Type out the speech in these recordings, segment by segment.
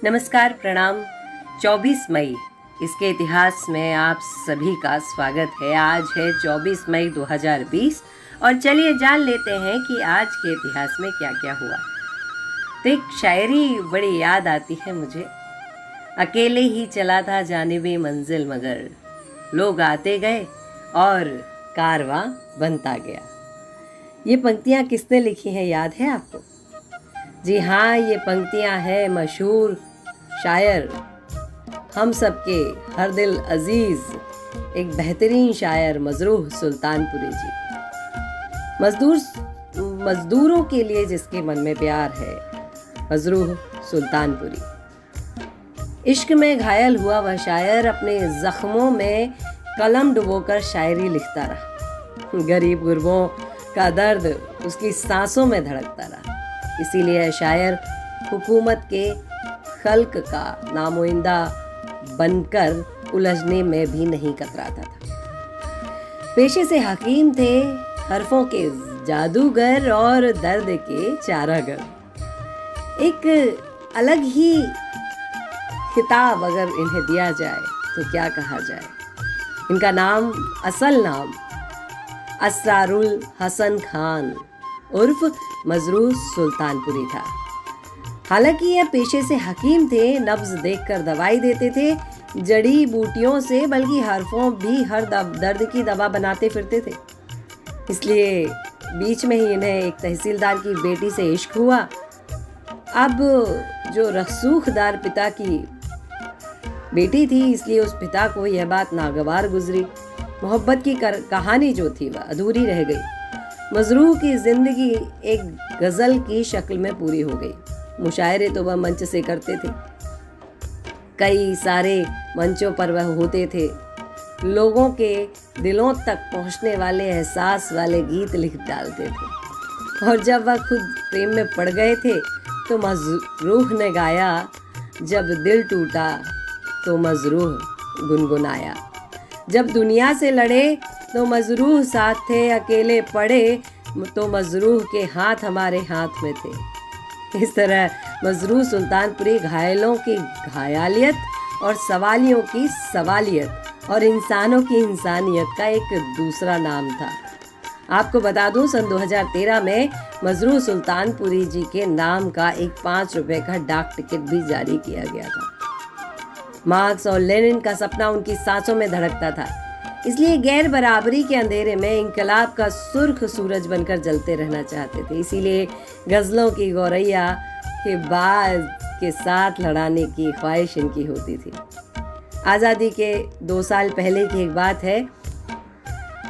नमस्कार, प्रणाम। 24 मई इसके इतिहास में आप सभी का स्वागत है। आज है 24 मई 2020 और चलिए जान लेते हैं कि आज के इतिहास में क्या क्या हुआ। तो एक शायरी बड़ी याद आती है मुझे। अकेले ही चला था जानिबे मंजिल मगर लोग आते गए और कारवां बनता गया। ये पंक्तियाँ किसने लिखी हैं याद है आपको? जी हाँ, ये पंक्तियाँ हैं मशहूर शायर, हम सबके हर दिल अजीज एक बेहतरीन शायर मजरूह सुल्तानपुरी जी। मजदूरों के लिए जिसके मन में प्यार है, मजरूह सुल्तानपुरी। इश्क में घायल हुआ वह शायर अपने जख्मों में कलम डुबोकर शायरी लिखता रहा। गरीब गुरबों का दर्द उसकी सांसों में धड़कता रहा। इसीलिए शायर हुकूमत के खल्क का नामुइंदा बनकर उलझने में भी नहीं कतराता था। पेशे से हकीम थे, हरफों के जादूगर और दर्द के चारागर। एक अलग ही खिताब अगर इन्हें दिया जाए तो क्या कहा जाए। इनका नाम, असल नाम असरारुल हसन खान उर्फ मजरूह सुल्तानपुरी था। हालांकि यह पेशे से हकीम थे, नब्ज देखकर दवाई देते थे, जड़ी बूटियों से बल्कि हरफों भी हर दर्द की दवा बनाते फिरते थे। इसलिए बीच में ही इन्हें एक तहसीलदार की बेटी से इश्क हुआ। अब जो रसूखदार पिता की बेटी थी, इसलिए उस पिता को यह बात नागवार गुजरी। मोहब्बत की कहानी जो थी वह अधूरी रह गई। मजरूह की जिंदगी एक गजल की शक्ल में पूरी हो गई। मुशायरे तो वह मंच से करते थे, कई सारे मंचों पर वह होते थे। लोगों के दिलों तक पहुंचने वाले एहसास वाले गीत लिख डालते थे। और जब वह खुद प्रेम में पड़ गए थे तो मजरूह ने गाया, जब दिल टूटा तो मजरूह गुनगुनाया। जब दुनिया से लड़े तो मजरूह साथ थे, अकेले पड़े तो मजरूह के हाथ हमारे हाथ में थे। इस तरह मजरूह सुल्तानपुरी घायलों की घायालियत और सवालियों की सवालियत और इंसानों की इंसानियत का एक दूसरा नाम था। आपको बता दूं, सन 2013 में मजरूह सुल्तानपुरी जी के नाम का एक 5 रुपए का डाक टिकट भी जारी किया गया था। मार्क्स और लेनिन का सपना उनकी सांसों में धड़कता था। इसलिए गैर बराबरी के अंधेरे में इंकलाब का सुर्ख सूरज बनकर जलते रहना चाहते थे। इसीलिए गजलों की गौरैया के बाज के साथ लड़ाने की ख्वाहिश इनकी होती थी। आज़ादी के 2 साल पहले की एक बात है।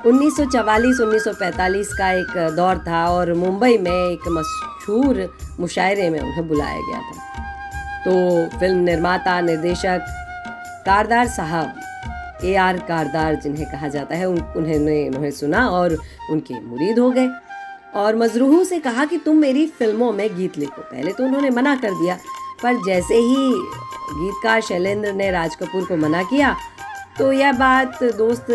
1944-1945 का एक दौर था और मुंबई में एक मशहूर मुशायरे में उन्हें बुलाया गया था। तो फिल्म निर्माता निर्देशक कारदार साहब, AR कारदार जिन्हें कहा जाता है, उन्हें सुना और उनके मुरीद हो गए और मजरूह से कहा कि तुम मेरी फिल्मों में गीत लिखो। पहले तो उन्होंने मना कर दिया, पर जैसे ही गीतकार शैलेंद्र ने राज कपूर को मना किया तो यह बात दोस्त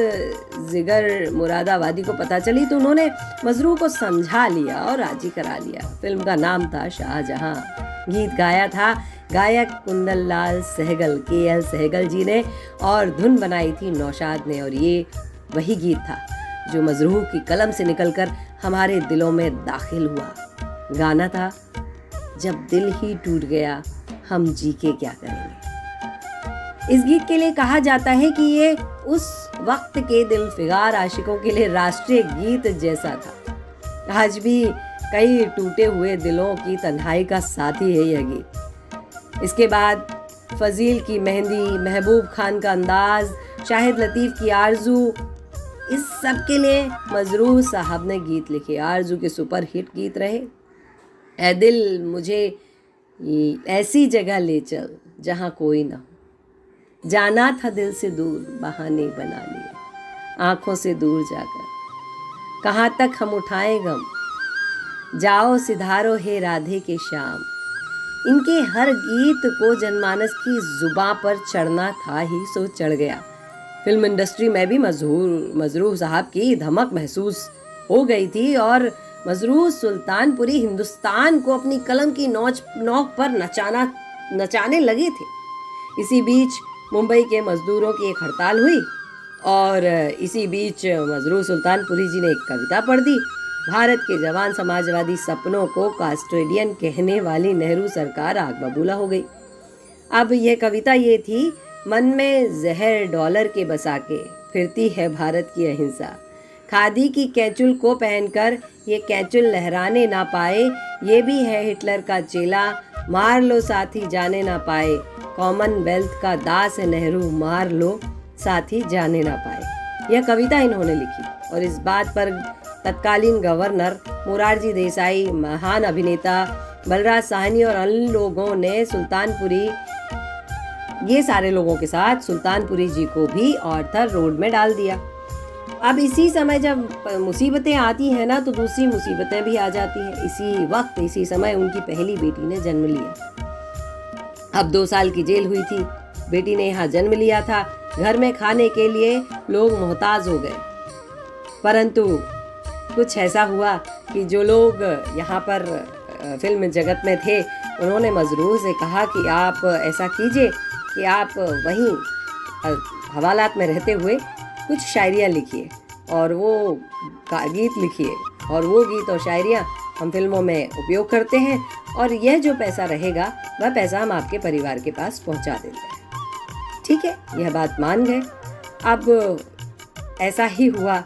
जिगर मुरादाबादी को पता चली, तो उन्होंने मजरूह को समझा लिया और राजी करा लिया। फिल्म का नाम था शाहजहां। गीत गाया था गायक कुंदन लाल सहगल, KL सहगल जी ने, और धुन बनाई थी नौशाद ने। और ये वही गीत था जो मजरूह की कलम से निकलकर हमारे दिलों में दाखिल हुआ। गाना था, जब दिल ही टूट गया हम जी के क्या करेंगे। इस गीत के लिए कहा जाता है कि ये उस वक्त के दिल फिगार आशिकों के लिए राष्ट्रीय गीत जैसा था। आज भी कई टूटे हुए दिलों की तन्हाई का साथी है यह गीत। इसके बाद फजील की मेहंदी, महबूब खान का अंदाज, शाहिद लतीफ़ की आरजू, इस सब के लिए मजरूह साहब ने गीत लिखे। आरजू के सुपर हिट गीत रहे, ऐ दिल मुझे ऐसी जगह ले चल जहाँ कोई ना हो, जाना था दिल से दूर बहाने बना लिए, आंखों से दूर जाकर कहाँ तक हम उठाएं गम, जाओ सिधारो हे राधे के श्याम। इनके हर गीत को जनमानस की जुबां पर चढ़ना था ही सो चढ़ गया। फिल्म इंडस्ट्री में भी मजरूह साहब की धमक महसूस हो गई थी और मजरूह सुल्तानपुरी हिंदुस्तान को अपनी कलम की नोक पर नचाना नचाने लगे थे। इसी बीच मुंबई के मजदूरों की एक हड़ताल हुई और इसी बीच मजरूह सुल्तानपुरी जी ने एक कविता पढ़ दी। भारत के जवान समाजवादी सपनों को कास्ट्रेडियन कहने वाली नेहरू सरकार आग बबूला हो गई। अब यह कविता ये थी, मन में जहर डॉलर के बसा के फिरती है भारत की अहिंसा। खादी की कैचुल को पहनकर ये कैचुल लहराने ना पाए, ये भी है हिटलर का चेला। मार लो साथी जाने ना पाए, कॉमनवेल्थ का दास है नेहरू, मार लो साथी जाने ना पाए। यह कविता इन्होंने लिखी और इस बात पर तत्कालीन गवर्नर मोरारजी देसाई, महान अभिनेता बलराज साहनी और अन्य लोगों ने सुल्तानपुरी, ये सारे लोगों के साथ सुल्तानपुरी जी को भी ऑर्थर रोड में डाल दिया। अब इसी समय जब मुसीबतें आती हैं ना, तो दूसरी मुसीबतें भी आ जाती हैं। इसी वक्त इसी समय उनकी पहली बेटी ने जन्म लिया। अब 2 साल की जेल हुई थी। बेटी ने यहाँ जन्म लिया था। घर में खाने के लिए लोग मोहताज हो गए, परंतु कुछ ऐसा हुआ कि जो लोग यहाँ पर फिल्म जगत में थे, उन्होंने मजरूह से कहा कि आप ऐसा कीजिए कि आप वहीं हवालात में रहते हुए कुछ शायरियाँ लिखिए और वो गीत लिखिए, और वो गीत और शायरियाँ हम फिल्मों में उपयोग करते हैं, और यह जो पैसा रहेगा वह पैसा हम आपके परिवार के पास पहुंचा देते हैं। ठीक है, यह बात मान गए। अब ऐसा ही हुआ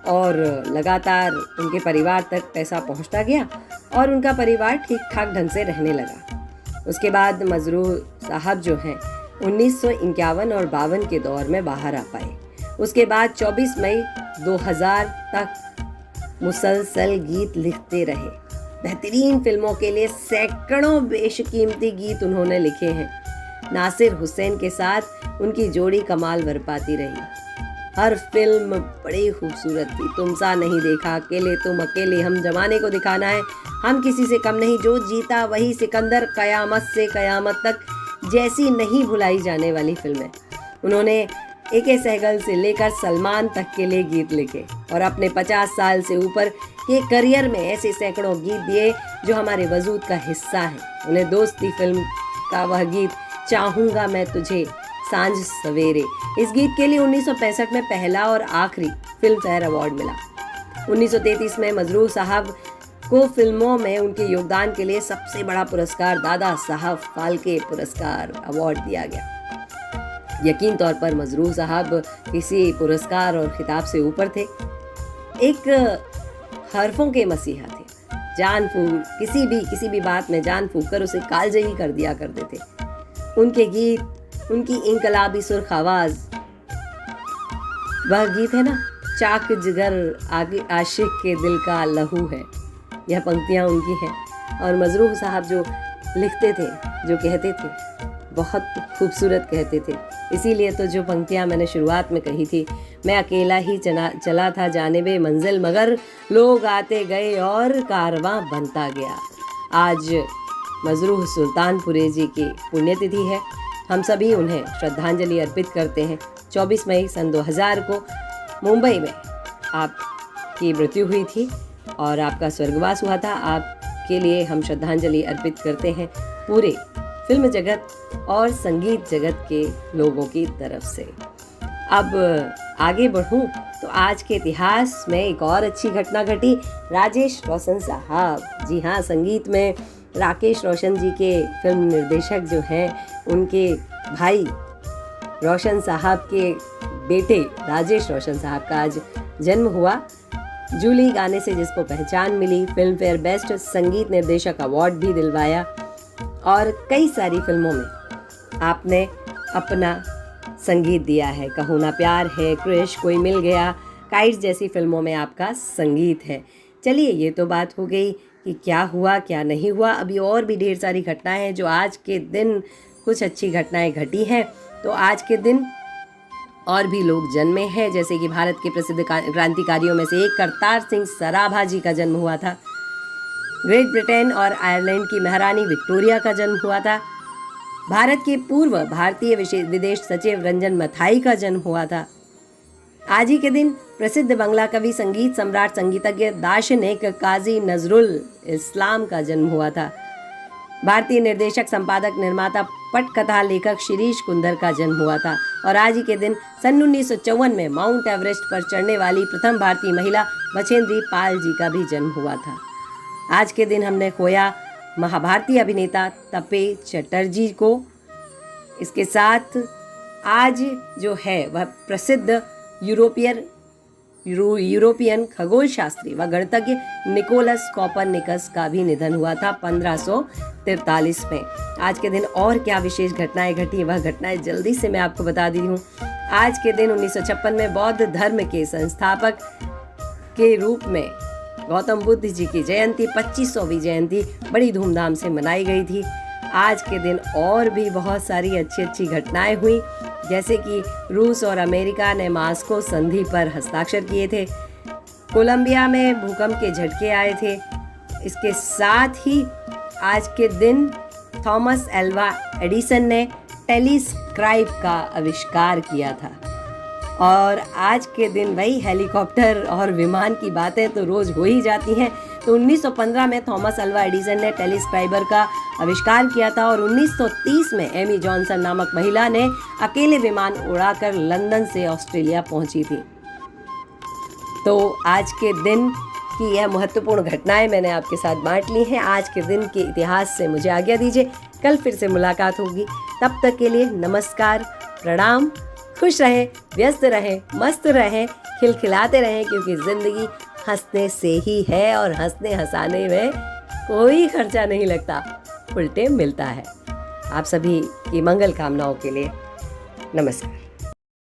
और लगातार उनके परिवार तक पैसा पहुंचता गया और उनका परिवार ठीक ठाक ढंग से रहने लगा। उसके बाद मजरूह साहब जो हैं 1951 और 52 के दौर में बाहर आ पाए। उसके बाद 24 मई 2000 तक मुसलसल गीत लिखते रहे। बेहतरीन फिल्मों के लिए सैकड़ों बेशकीमती गीत उन्होंने लिखे हैं। नासिर हुसैन के साथ उनकी जोड़ी कमाल बरपाती रही। हर फिल्म बड़ी खूबसूरत थी। तुम सा नहीं देखा, अकेले तुम अकेले, हम जमाने को दिखाना है, हम किसी से कम नहीं, जो जीता वही सिकंदर, कयामत से कयामत तक जैसी नहीं भुलाई जाने वाली फिल्में। उन्होंने A.K. सहगल से लेकर सलमान तक के लिए गीत लिखे और अपने 50 साल से ऊपर के करियर में ऐसे सैकड़ों गीत दिए जो हमारे वजूद का हिस्सा हैं। उन्हें दोस्ती फिल्म का वह गीत चाहूँगा मैं तुझे सांझ सवेरे, इस गीत के लिए 1965 में पहला और आखिरी फिल्म फेयर अवार्ड मिला। 1933 में मजरूह साहब को फिल्मों में उनके योगदान के लिए सबसे बड़ा पुरस्कार दादा साहब फाल्के पुरस्कार अवार्ड दिया गया। यकीन तौर पर मजरूह साहब किसी पुरस्कार और खिताब से ऊपर थे। एक हरफों के मसीहा थे। जान फूक किसी भी बात में जान फूक कर उसे कालजयी कर दिया करते थे। उनके गीत, उनकी इनकलाबी सुर्ख आवाज, वह गीत है ना, चाक जिगर आगे आशिक के दिल का लहू है, यह पंक्तियाँ उनकी हैं। और मजरूह साहब जो लिखते थे, जो कहते थे, बहुत खूबसूरत कहते थे। इसीलिए तो जो पंक्तियाँ मैंने शुरुआत में कही थी, मैं अकेला ही चला था जानिबे मंजिल, मगर लोग आते गए और कारवां बनता गया। आज मजरूह सुल्तानपुरी जी की पुण्यतिथि है। हम सभी उन्हें श्रद्धांजलि अर्पित करते हैं। 24 मई सन 2000 को मुंबई में आपकी मृत्यु हुई थी और आपका स्वर्गवास हुआ था। आपके लिए हम श्रद्धांजलि अर्पित करते हैं पूरे फिल्म जगत और संगीत जगत के लोगों की तरफ से। अब आगे बढ़ूं तो आज के इतिहास में एक और अच्छी घटना घटी। राजेश रोशन साहब, जी हाँ, संगीत में राकेश रोशन जी के फिल्म निर्देशक जो हैं, उनके भाई रोशन साहब के बेटे राजेश रोशन साहब का आज जन्म हुआ। जूली गाने से जिसको पहचान मिली, फिल्म फेयर बेस्ट संगीत निर्देशक अवार्ड भी दिलवाया और कई सारी फिल्मों में आपने अपना संगीत दिया है। कहूँ ना प्यार है, क्रिश, कोई मिल गया, काइट्स जैसी फिल्मों में आपका संगीत है। चलिए, ये तो बात हो गई कि क्या हुआ क्या नहीं हुआ। अभी और भी ढेर सारी घटनाएं हैं जो आज के दिन कुछ अच्छी घटनाएं घटी हैं। तो आज के दिन और भी लोग जन्मे हैं, जैसे कि भारत के प्रसिद्ध क्रांतिकारियों में से एक करतार सिंह सराभा जी का जन्म हुआ था। ग्रेट ब्रिटेन और आयरलैंड की महारानी विक्टोरिया का जन्म हुआ था। भारत के पूर्व भारतीय विदेश सचिव रंजन मथाई का जन्म हुआ था। आज ही के दिन प्रसिद्ध बंगला कवि, संगीत सम्राट, संगीतज्ञ, दार्शनिक काजी नजरुल इस्लाम का जन्म हुआ था। भारतीय निर्देशक, संपादक, निर्माता, पटकथा लेखक शिरीष कुंदर का जन्म हुआ था। और आज ही के दिन सन 1954 में माउंट एवरेस्ट पर चढ़ने वाली प्रथम भारतीय महिला बछेंद्री पाल जी का भी जन्म हुआ था। आज के दिन हमने खोया महाभारतीय अभिनेता तपे चटर्जी को। इसके साथ आज जो है वह प्रसिद्ध यूरोपियन खगोल शास्त्री व गणितज्ञ निकोलस कॉपरनिकस का भी निधन हुआ था 1543 में। आज के दिन और क्या विशेष घटनाएं घटी, वह घटनाएं जल्दी से मैं आपको बता दी हूँ। आज के दिन 1956 में बौद्ध धर्म के संस्थापक के रूप में गौतम बुद्ध जी की जयंती 2500वीं जयंती बड़ी धूमधाम से मनाई गई थी। आज के दिन और भी बहुत सारी अच्छी घटनाएं हुई, जैसे कि रूस और अमेरिका ने मास्को संधि पर हस्ताक्षर किए थे। कोलंबिया में भूकंप के झटके आए थे। इसके साथ ही आज के दिन थॉमस एल्वा एडिसन ने टेलीस्क्राइब का आविष्कार किया था। और आज के दिन भाई हेलीकॉप्टर और विमान की बातें तो रोज़ हो ही जाती हैं। तो 1915 में थॉमस अल्वा एडिसन ने टेलीस्क्राइबर का आविष्कार किया था और 1930 में एमी जॉनसन नामक महिला ने अकेले विमान उड़ाकर लंदन से ऑस्ट्रेलिया पहुंची थी। तो आज के दिन की यह महत्वपूर्ण घटनाएं मैंने आपके साथ बांट ली हैं। आज के दिन के इतिहास से मुझे आज्ञा दीजिए, कल फिर से मुलाकात होगी। तब तक के लिए नमस्कार, प्रणाम। खुश रहें, व्यस्त रहें, मस्त रहें, खिलखिलाते रहें, क्योंकि ज़िंदगी हंसने से ही है और हंसने हंसाने में कोई खर्चा नहीं लगता, उल्टे मिलता है। आप सभी की मंगल कामनाओं के लिए नमस्कार।